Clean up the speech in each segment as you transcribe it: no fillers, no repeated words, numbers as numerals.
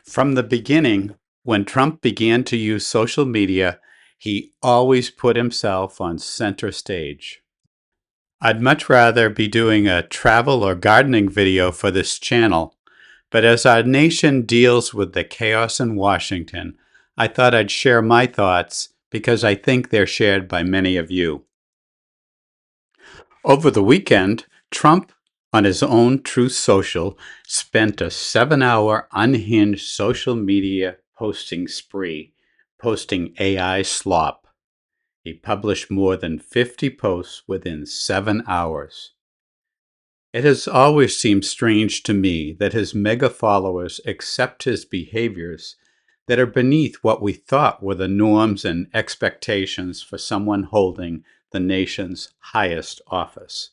From the beginning, when Trump began to use social media, he always put himself on center stage. I'd much rather be doing a travel or gardening video for this channel, but as our nation deals with the chaos in Washington, I thought I'd share my thoughts because I think they're shared by many of you. Over the weekend, Trump, on his own Truth Social, spent a 7-hour unhinged social media posting spree, posting AI slop. He published more than 50 posts within 7 hours. It has always seemed strange to me that his mega followers accept his behaviors that are beneath what we thought were the norms and expectations for someone holding the nation's highest office.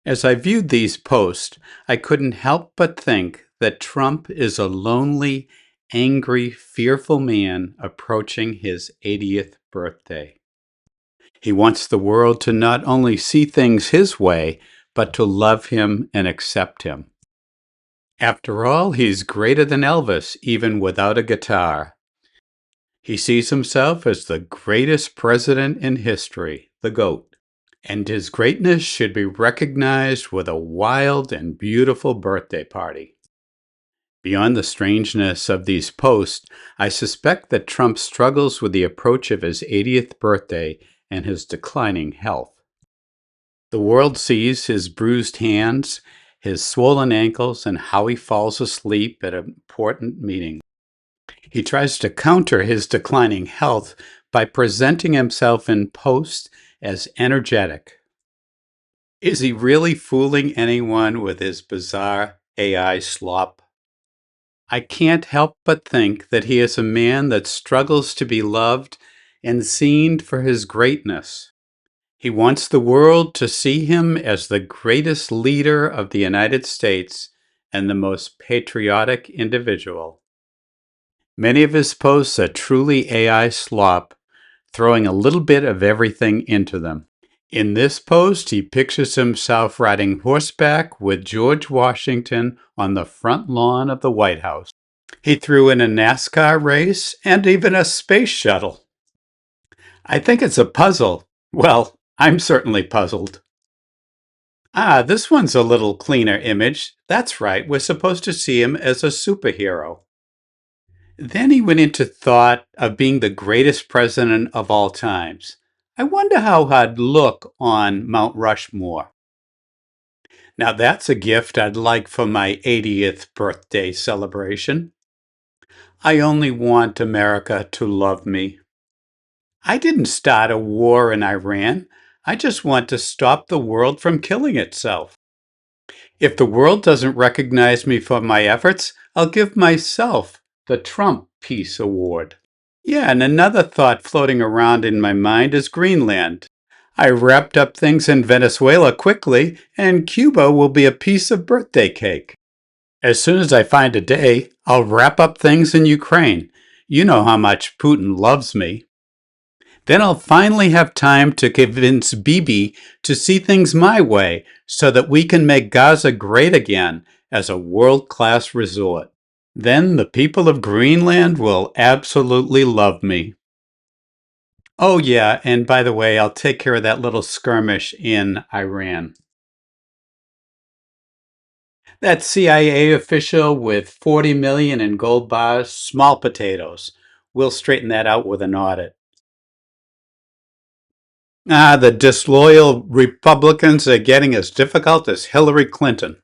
As I viewed these posts, I couldn't help but think that Trump is a lonely, angry, fearful man approaching his 80th birthday. He wants the world to not only see things his way, but to love him and accept him. After all, he's greater than Elvis, even without a guitar. He sees himself as the greatest president in history, the GOAT, and his greatness should be recognized with a wild and beautiful birthday party. Beyond the strangeness of these posts, I suspect that Trump struggles with the approach of his 80th birthday and his declining health. The world sees his bruised hands, his swollen ankles, and how he falls asleep at important meetings. He tries to counter his declining health by presenting himself in posts as energetic. Is he really fooling anyone with his bizarre AI slop? I can't help but think that he is a man that struggles to be loved and seen for his greatness. He wants the world to see him as the greatest leader of the United States and the most patriotic individual. Many of his posts are truly AI slop, throwing a little bit of everything into them. In this post, he pictures himself riding horseback with George Washington on the front lawn of the White House. He threw in a NASCAR race and even a space shuttle. I think it's a puzzle. Well, I'm certainly puzzled. This one's a little cleaner image. That's right, we're supposed to see him as a superhero. Then he went into thought of being the greatest president of all times. I wonder how I'd look on Mount Rushmore. Now that's a gift I'd like for my 80th birthday celebration. I only want America to love me. I didn't start a war in Iran. I just want to stop the world from killing itself. If the world doesn't recognize me for my efforts, I'll give myself the Trump Peace Award. Yeah, and another thought floating around in my mind is Greenland. I wrapped up things in Venezuela quickly, and Cuba will be a piece of birthday cake. As soon as I find a day, I'll wrap up things in Ukraine. You know how much Putin loves me. Then I'll finally have time to convince Bibi to see things my way so that we can make Gaza great again as a world-class resort. Then the people of Greenland will absolutely love me. Oh yeah, and by the way, I'll take care of that little skirmish in Iran. That CIA official with 40 million in gold bars, small potatoes. We'll straighten that out with an audit. The disloyal Republicans are getting as difficult as Hillary Clinton.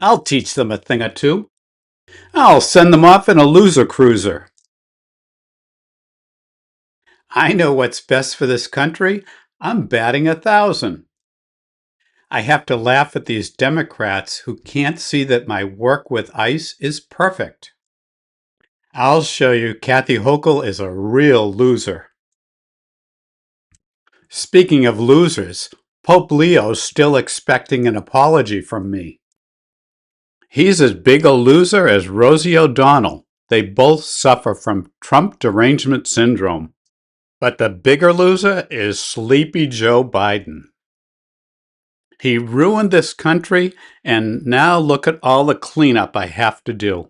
I'll teach them a thing or two. I'll send them off in a loser cruiser. I know what's best for this country. I'm batting 1,000. I have to laugh at these Democrats who can't see that my work with ICE is perfect. I'll show you Kathy Hochul is a real loser. Speaking of losers, Pope Leo's still expecting an apology from me. He's as big a loser as Rosie O'Donnell. They both suffer from Trump derangement syndrome. But the bigger loser is Sleepy Joe Biden. He ruined this country, and now look at all the cleanup I have to do.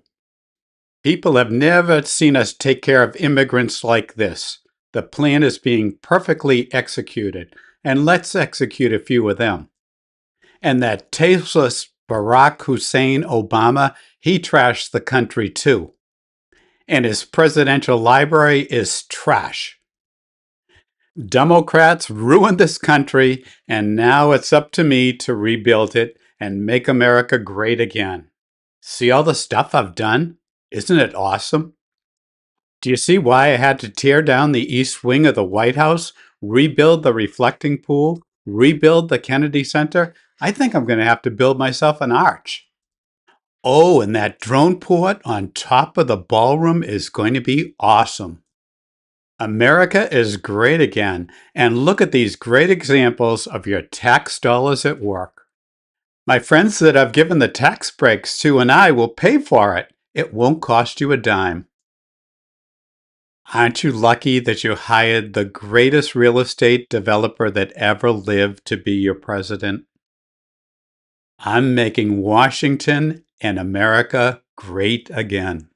People have never seen us take care of immigrants like this. The plan is being perfectly executed, and let's execute a few of them. And that tasteless Barack Hussein Obama, he trashed the country too. And his presidential library is trash. Democrats ruined this country, and now it's up to me to rebuild it and make America great again. See all the stuff I've done? Isn't it awesome? Do you see why I had to tear down the east wing of the White House, rebuild the reflecting pool, rebuild the Kennedy Center? I think I'm going to have to build myself an arch. Oh, and that drone port on top of the ballroom is going to be awesome. America is great again, and look at these great examples of your tax dollars at work. My friends that I've given the tax breaks to and I will pay for it. It won't cost you a dime. Aren't you lucky that you hired the greatest real estate developer that ever lived to be your president? I'm making Washington and America great again.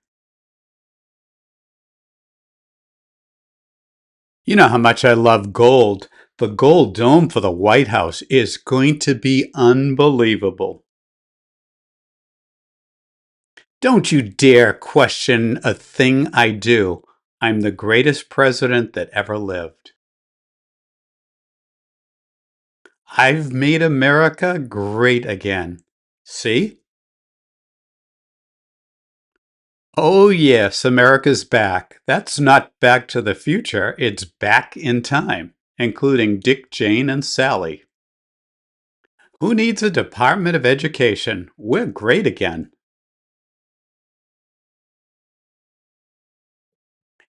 You know how much I love gold. The gold dome for the White House is going to be unbelievable. Don't you dare question a thing I do. I'm the greatest president that ever lived. I've made America great again. See? Oh, yes, America's back. That's not back to the future, it's back in time, including Dick, Jane, and Sally. Who needs a Department of Education? We're great again.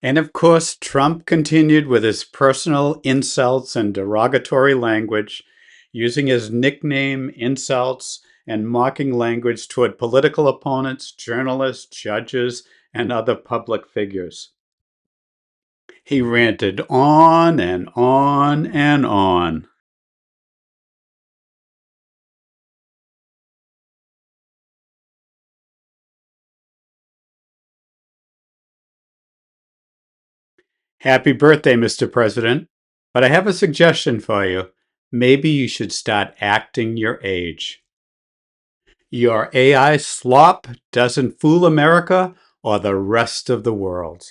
And of course, Trump continued with his personal insults and derogatory language, using his nickname, insults, and mocking language toward political opponents, journalists, judges, and other public figures. He ranted on and on and on. Happy birthday, Mr. President. But I have a suggestion for you. Maybe you should start acting your age. Your AI slop doesn't fool America or the rest of the world.